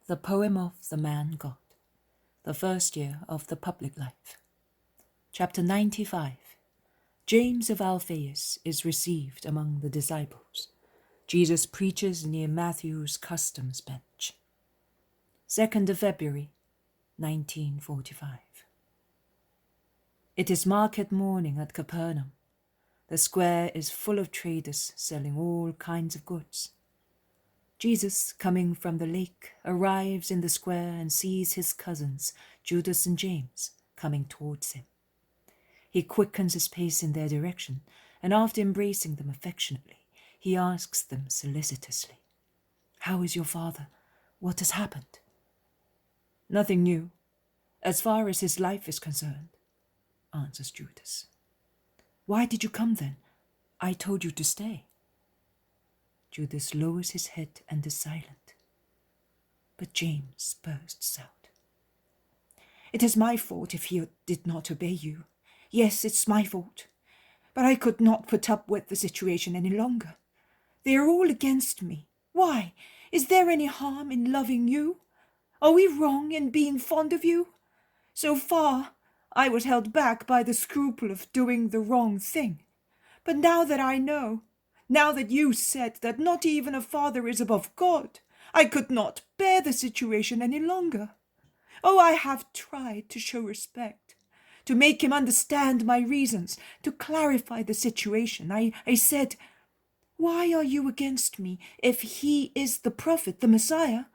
The Poem of the Man God, the first year of the public life. Chapter 95. James of Alphaeus is received among the disciples. Jesus preaches near Matthew's customs bench. 2nd of February, 1945. It is market morning at Capernaum. The square is full of traders selling all kinds of goods. Jesus, coming from the lake, arrives in the square and sees his cousins, Judas and James, coming towards him. He quickens his pace in their direction, and after embracing them affectionately, he asks them solicitously, "How is your father? What has happened?" "Nothing new, as far as his life is concerned," answers Judas. "Why did you come then? I told you to stay." Judas lowers his head and is silent. But James bursts out. "It is my fault if he did not obey you. Yes, it's my fault. But I could not put up with the situation any longer. They are all against me. Why? Is there any harm in loving you? Are we wrong in being fond of you? So far, I was held back by the scruple of doing the wrong thing. But now that I know, now that you said that not even a father is above God, I could not bear the situation any longer. Oh, I have tried to show respect, to make him understand my reasons, to clarify the situation. I said, 'Why are you against me if he is the prophet, the Messiah?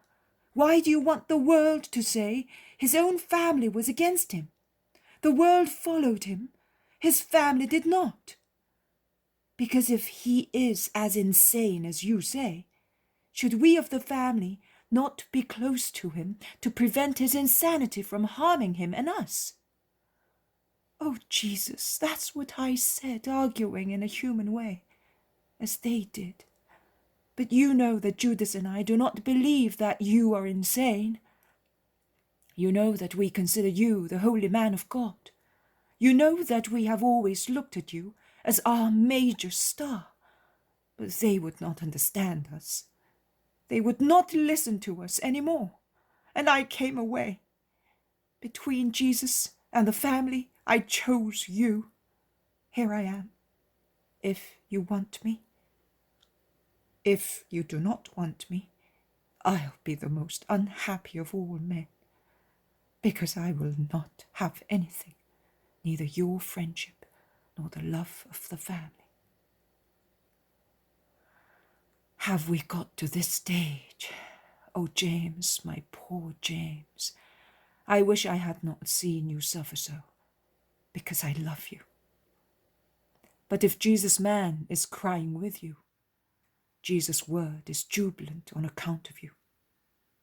Why do you want the world to say his own family was against him? The world followed him. His family did not. Because if he is as insane as you say, should we of the family not be close to him to prevent his insanity from harming him and us?' Oh, Jesus, that's what I said, arguing in a human way, as they did. But you know that Judas and I do not believe that you are insane. You know that we consider you the holy man of God. You know that we have always looked at you as our major star. But they would not understand us. They would not listen to us any more. And I came away. Between Jesus and the family, I chose you. Here I am. If you want me. If you do not want me, I'll be the most unhappy of all men, because I will not have anything, neither your friendship nor the love of the family." Have we got to this stage? Oh, James, my poor James, I wish I had not seen you suffer so, because I love you. But if Jesus' man is crying with you, Jesus' word is jubilant on account of you.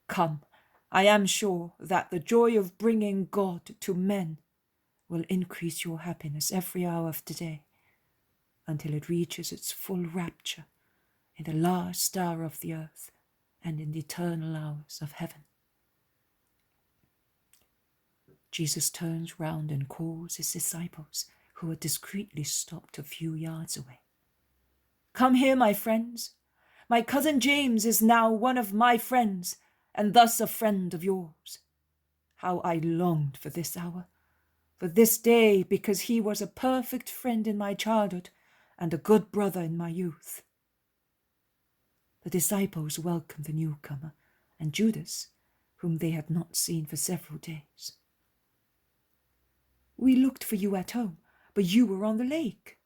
Come, I am sure that the joy of bringing God to men will increase your happiness every hour of the day, until it reaches its full rapture in the last hour of the earth and in the eternal hours of heaven. Jesus turns round and calls his disciples, who had discreetly stopped a few yards away. "Come here, my friends. My cousin James is now one of my friends, and thus a friend of yours. How I longed for this hour, for this day, because he was a perfect friend in my childhood and a good brother in my youth." The disciples welcomed the newcomer and Judas, whom they had not seen for several days. "We looked for you at home, but you were on the lake."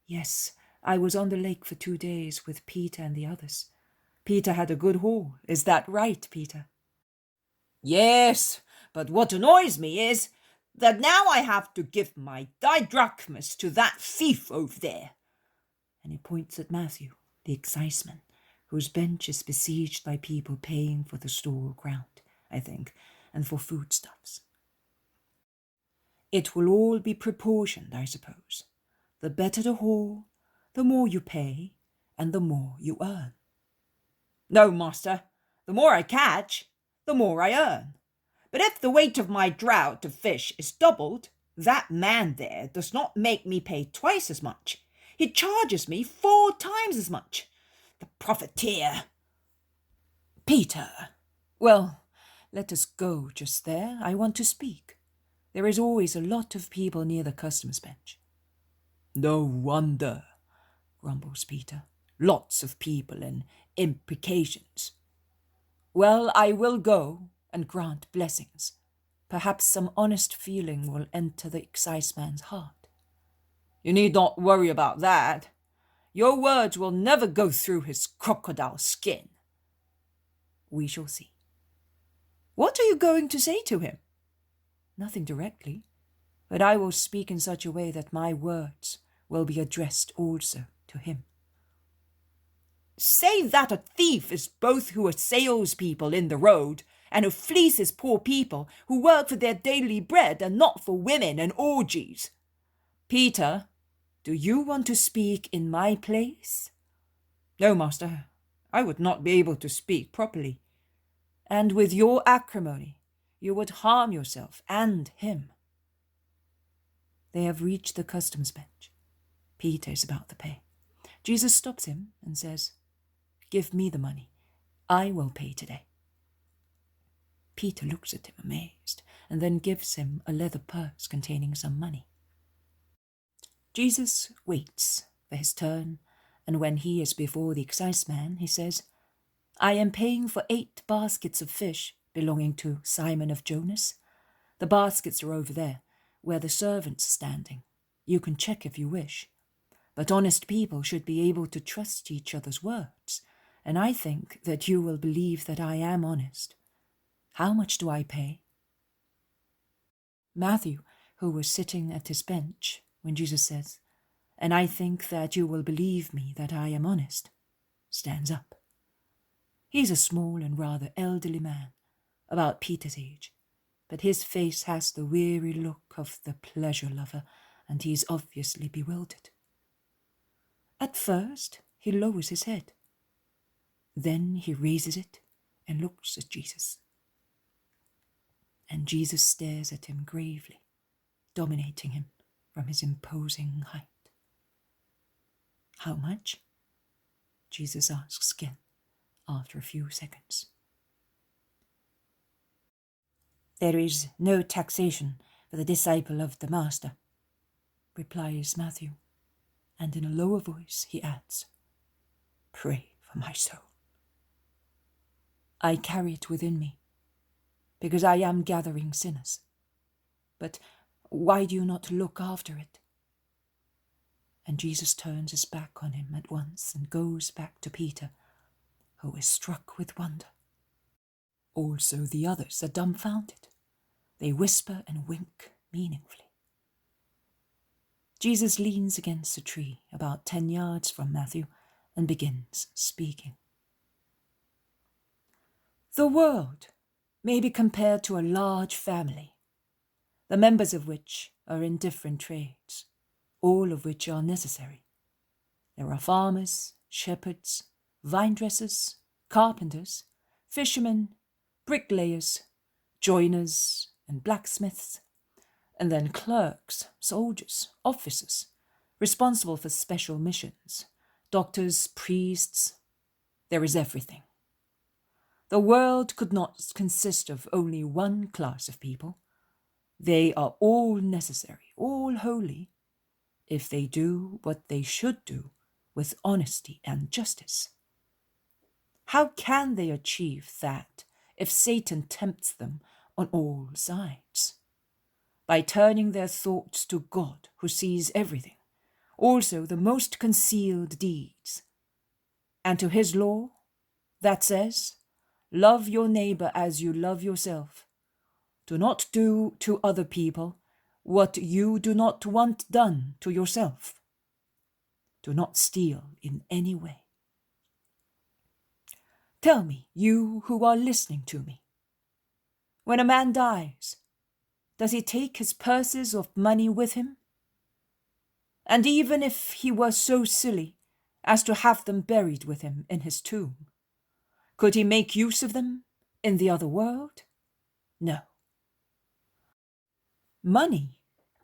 "Yes, I was on the lake for 2 days with Peter and the others. Peter had a good haul. Is that right, Peter?" "Yes, but what annoys me is that now I have to give my didrachmas to that thief over there." And he points at Matthew, the exciseman, whose bench is besieged by people paying for the store ground, I think, and for foodstuffs. It will all be proportioned, I suppose. The better the haul, the more you pay, and the more you earn. "No, master, the more I catch, the more I earn. But if the weight of my draught of fish is doubled, that man there does not make me pay twice as much. He charges me 4 times as much. The profiteer." "Peter," Well, let us go just there. I want to speak. There is always a lot of people near the customs bench. No wonder, grumbles Peter. Lots of people and imprecations. Well, I will go and grant blessings. Perhaps some honest feeling will enter the exciseman's heart. You need not worry about that. Your words will never go through his crocodile skin. We shall see. What are you going to say to him? Nothing directly, but I will speak in such a way that my words will be addressed also to him. Say that a thief is both who assails people in the road and who fleeces poor people who work for their daily bread and not for women and orgies. Peter, do you want to speak in my place? No, master, I would not be able to speak properly. And with your acrimony, you would harm yourself and him. They have reached the customs bench. Peter is about to pay. Jesus stops him and says, "Give me the money. I will pay today." Peter looks at him amazed and then gives him a leather purse containing some money. Jesus waits for his turn, and when he is before the exciseman, he says, "I am paying for 8 baskets of fish belonging to Simon of Jonas. The baskets are over there, where the servants are standing. You can check if you wish. But honest people should be able to trust each other's words, and I think that you will believe that I am honest. How much do I pay?" Matthew, who was sitting at his bench when Jesus says, "And I think that you will believe me that I am honest," stands up. He's a small and rather elderly man, about Peter's age, but his face has the weary look of the pleasure lover, and he is obviously bewildered. At first, he lowers his head. Then he raises it and looks at Jesus. And Jesus stares at him gravely, dominating him from his imposing height. "How much?" Jesus asks again after a few seconds. "There is no taxation for the disciple of the Master," replies Matthew, and in a lower voice he adds, "Pray for my soul." "I carry it within me, because I am gathering sinners. But why do you not look after it?" And Jesus turns his back on him at once and goes back to Peter, who is struck with wonder. Also the others are dumbfounded. They whisper and wink meaningfully. Jesus leans against a tree about 10 yards from Matthew and begins speaking. "The world may be compared to a large family, the members of which are in different trades, all of which are necessary. There are farmers, shepherds, vine dressers, carpenters, fishermen, bricklayers, joiners, and blacksmiths, and then clerks, soldiers, officers, responsible for special missions, doctors, priests. There is everything. The world could not consist of only one class of people. They are all necessary, all holy, if they do what they should do with honesty and justice. How can they achieve that if Satan tempts them on all sides? By turning their thoughts to God, who sees everything, also the most concealed deeds, and to his law that says, "Love your neighbor as you love yourself. Do not do to other people what you do not want done to yourself. Do not steal in any way." Tell me, you who are listening to me, when a man dies, does he take his purses of money with him? And even if he were so silly as to have them buried with him in his tomb, could he make use of them in the other world? No. Money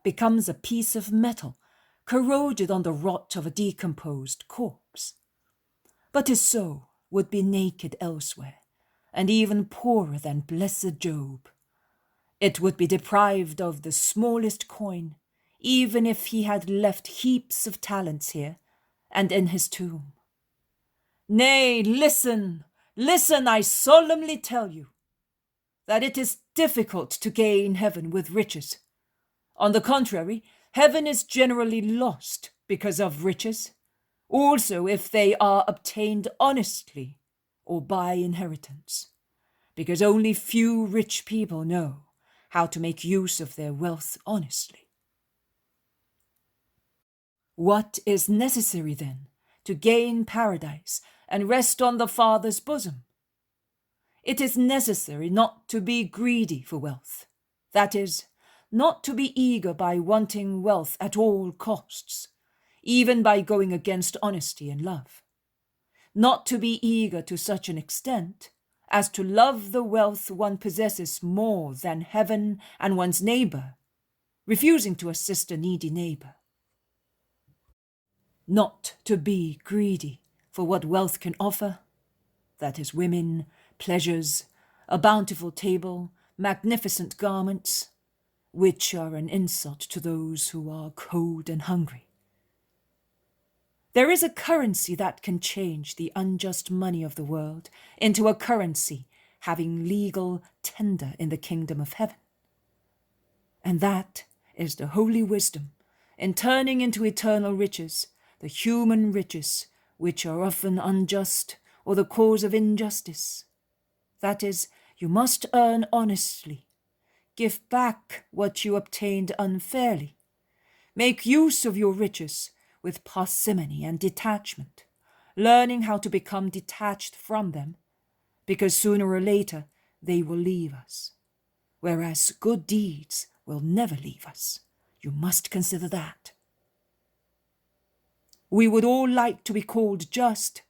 becomes a piece of metal corroded on the rot of a decomposed corpse, but his soul would be naked elsewhere, and even poorer than blessed Job. It would be deprived of the smallest coin, even if he had left heaps of talents here and in his tomb. Nay, listen, listen, I solemnly tell you, that it is difficult to gain heaven with riches. On the contrary, heaven is generally lost because of riches, also if they are obtained honestly or by inheritance, because only few rich people know how to make use of their wealth honestly. What is necessary then to gain paradise and rest on the Father's bosom? It is necessary not to be greedy for wealth, that is, not to be eager by wanting wealth at all costs, even by going against honesty and love, not to be eager to such an extent as to love the wealth one possesses more than heaven and one's neighbor, refusing to assist a needy neighbor, not to be greedy for what wealth can offer, that is, women, pleasures, a bountiful table, magnificent garments, which are an insult to those who are cold and hungry. There is a currency that can change the unjust money of the world into a currency having legal tender in the kingdom of heaven. And that is the holy wisdom in turning into eternal riches the human riches which are often unjust or the cause of injustice. That is, you must earn honestly, give back what you obtained unfairly, make use of your riches with parsimony and detachment, learning how to become detached from them, because sooner or later they will leave us, whereas good deeds will never leave us. You must consider that. We would all like to be called just,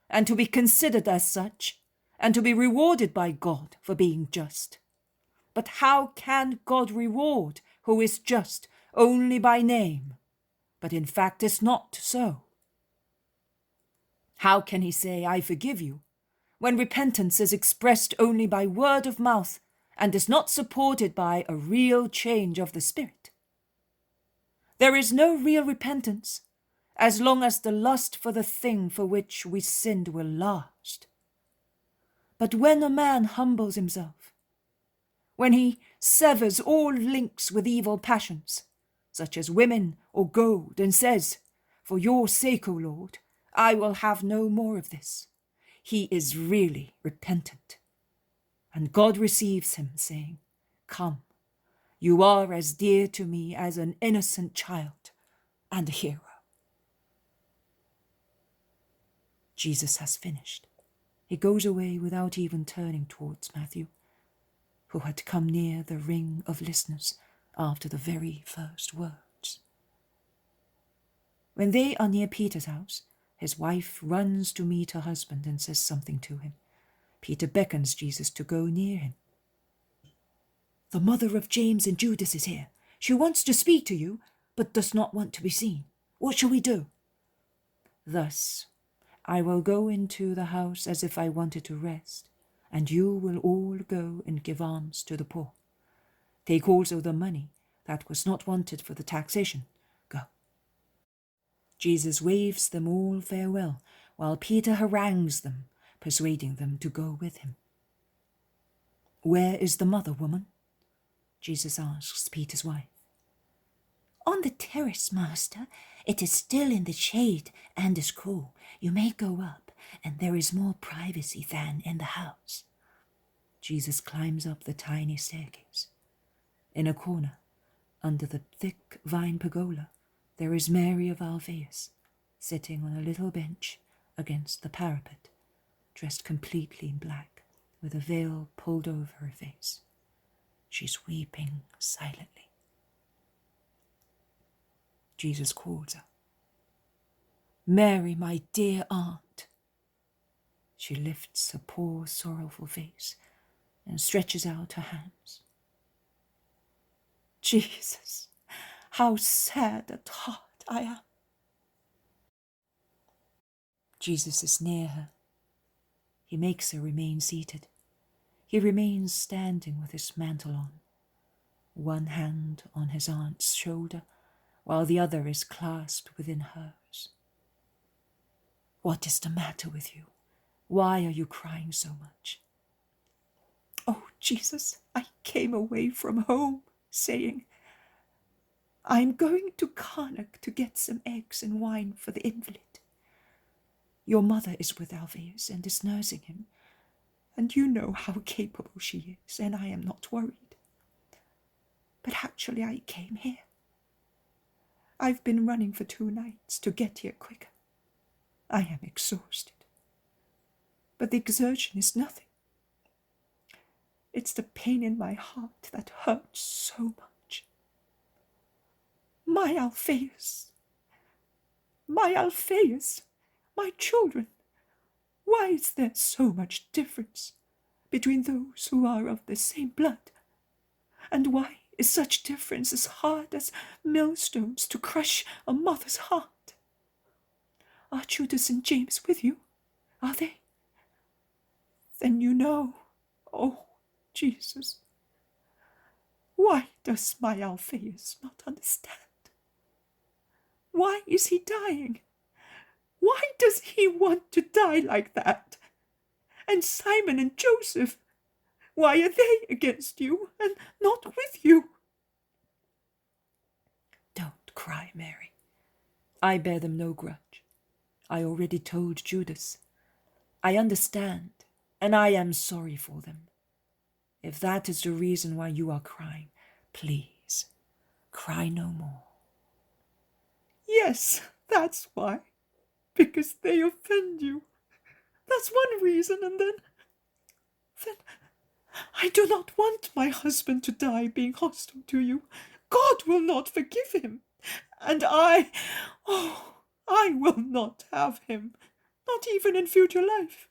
and to be considered as such, and to be rewarded by God for being just. But how can God reward who is just only by name, but in fact is not so? How can he say, I forgive you, when repentance is expressed only by word of mouth and is not supported by a real change of the spirit? There is no real repentance as long as the lust for the thing for which we sinned will last. But when a man humbles himself, when he severs all links with evil passions, such as women or gold, and says, For your sake, O Lord, I will have no more of this, he is really repentant. And God receives him, saying, Come, you are as dear to me as an innocent child and a hero. Jesus has finished. He goes away without even turning towards Matthew, who had come near the ring of listeners after the very first words. When they are near Peter's house, his wife runs to meet her husband and says something to him. Peter beckons Jesus to go near him. The mother of James and Judas is here. She wants to speak to you, but does not want to be seen. What shall we do? Thus, I will go into the house as if I wanted to rest, and you will all go and give alms to the poor. Take also the money that was not wanted for the taxation. Go. Jesus waves them all farewell, while Peter harangues them, persuading them to go with him. Where is the mother, woman? Jesus asks Peter's wife. On the terrace, Master. It is still in the shade and is cool. You may go up, and there is more privacy than in the house. Jesus climbs up the tiny staircase. In a corner, under the thick vine pergola, there is Mary of Alphaeus, sitting on a little bench against the parapet, dressed completely in black, with a veil pulled over her face. She's weeping silently. Jesus calls her. Mary, my dear aunt. She lifts her poor, sorrowful face and stretches out her hands. Jesus, how sad at heart I am. Jesus is near her. He makes her remain seated He remains standing with his mantle on, one hand on his aunt's shoulder, while the other is clasped within hers. What is the matter with you? Why are you crying so much? Oh, Jesus, I came away from home saying, I'm going to Karnak to get some eggs and wine for the invalid. Your mother is with Alphaeus and is nursing him, and you know how capable she is, and I am not worried. But actually I came here. I've been running for 2 nights to get here quicker. I am exhausted. But the exertion is nothing. It's the pain in my heart that hurts so much. My Alphaeus, my children, why is there so much difference between those who are of the same blood? And why is such difference as hard as millstones to crush a mother's heart? Are Judas and James with you? Are they? Then you know, oh, Jesus, why does my Alphaeus not understand? Why is he dying? Why does he want to die like that? And Simon and Joseph, why are they against you and not with you? Don't cry, Mary. I bear them no grudge. I already told Judas. I understand, and I am sorry for them. If that is the reason why you are crying, please, cry no more. Yes, that's why. Because they offend you. That's one reason, and then I do not want my husband to die being hostile to you. God will not forgive him. And I will not have him, not even in future life.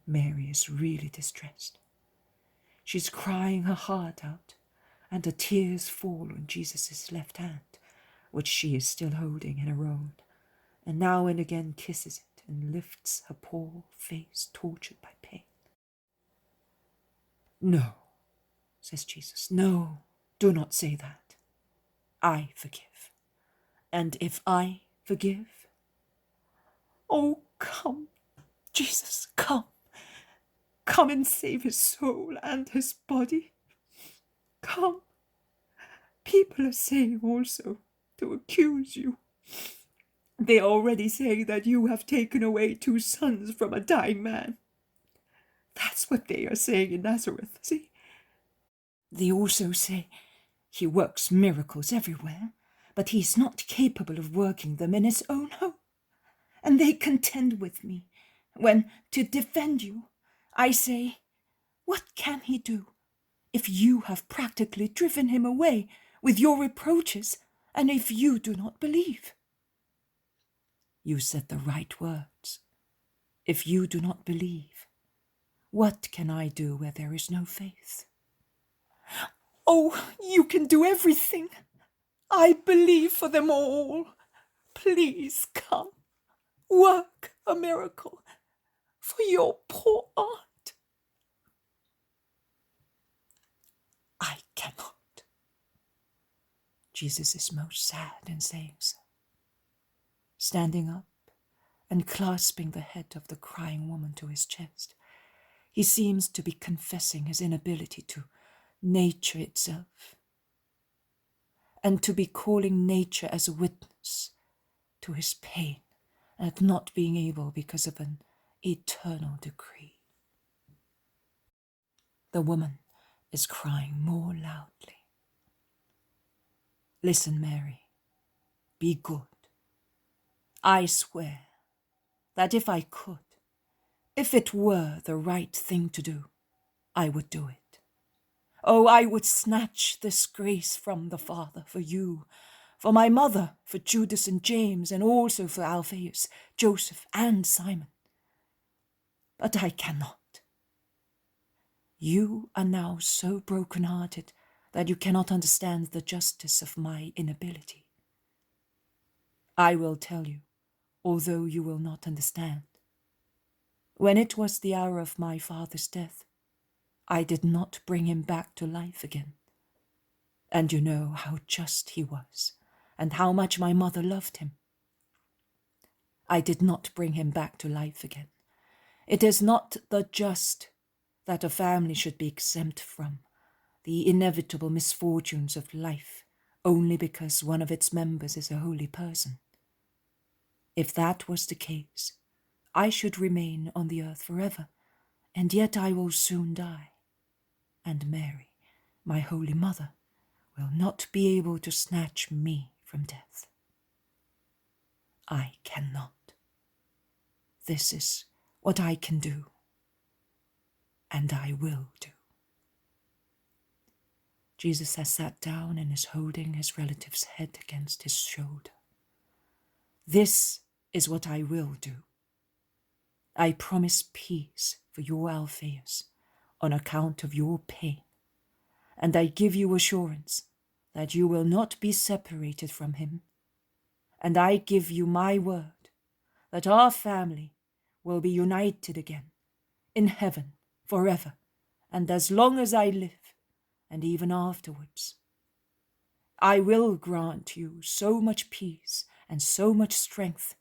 Mary is really distressed. She's crying her heart out, and the tears fall on Jesus' left hand, which she is still holding in her own, and now and again kisses it and lifts her poor face tortured by pain. No, says Jesus, no, do not say that. I forgive. And if I forgive, oh, come, Jesus, come. Come and save his soul and his body. Come. People are saying also to accuse you. They already say that you have taken away 2 sons from a dying man. That's what they are saying in Nazareth, see? They also say he works miracles everywhere, but he is not capable of working them in his own home. And they contend with me when, to defend you, I say, what can he do if you have practically driven him away with your reproaches and if you do not believe? You said the right words. If you do not believe, what can I do where there is no faith? Oh, you can do everything. I believe for them all. Please come. Work a miracle for your poor aunt. I cannot. Jesus is most sad in saying so. Standing up and clasping the head of the crying woman to his chest, he seems to be confessing his inability to nature itself, and to be calling nature as a witness to his pain at not being able because of an eternal decree. The woman is crying more loudly. Listen, Mary, be good. I swear that if I could, if it were the right thing to do, I would do it. Oh, I would snatch this grace from the Father for you, for my mother, for Judas and James, and also for Alphaeus, Joseph, and Simon. But I cannot. You are now so broken-hearted that you cannot understand the justice of my inability. I will tell you, although you will not understand. When it was the hour of my father's death, I did not bring him back to life again. And you know how just he was, and how much my mother loved him. I did not bring him back to life again. It is not the just that a family should be exempt from the inevitable misfortunes of life only because one of its members is a holy person. If that was the case, I should remain on the earth forever, and yet I will soon die. And Mary, my holy mother, will not be able to snatch me from death. I cannot. This is what I can do, and I will do. Jesus has sat down and is holding his relative's head against his shoulder. This is what I will do. I promise peace for your Alphaeus on account of your pain, and I give you assurance that you will not be separated from him, and I give you my word that our family will be united again in heaven forever, and as long as I live, and even afterwards. I will grant you so much peace and so much strength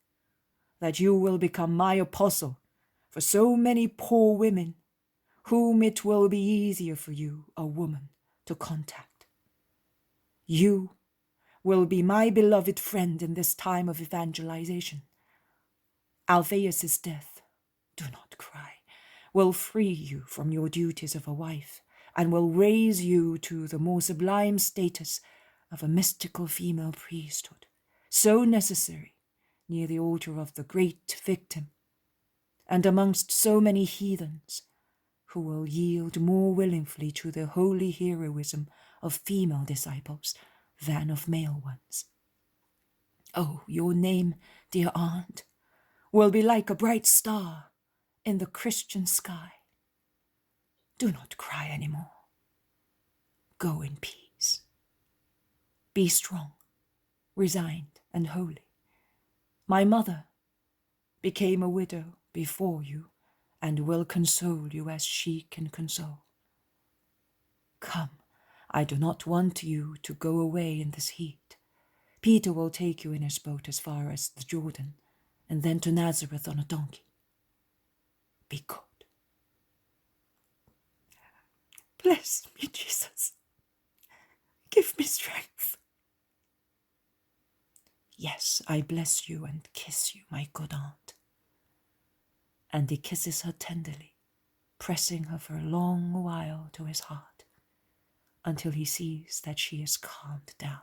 that you will become my apostle for so many poor women whom it will be easier for you, a woman, to contact. You will be my beloved friend in this time of evangelization. Alphaeus' death, do not cry, will free you from your duties of a wife and will raise you to the more sublime status of a mystical female priesthood, so necessary near the altar of the great victim, and amongst so many heathens who will yield more willingly to the holy heroism of female disciples than of male ones. Oh, your name, dear aunt, will be like a bright star in the Christian sky. Do not cry any more. Go in peace. Be strong, resigned, and holy. My mother became a widow before you and will console you as she can console. Come, I do not want you to go away in this heat. Peter will take you in his boat as far as the Jordan, and then to Nazareth on a donkey. Be good. Bless me, Jesus. Give me strength. Yes, I bless you and kiss you, my good aunt. And he kisses her tenderly, pressing her for a long while to his heart, until he sees that she is calmed down.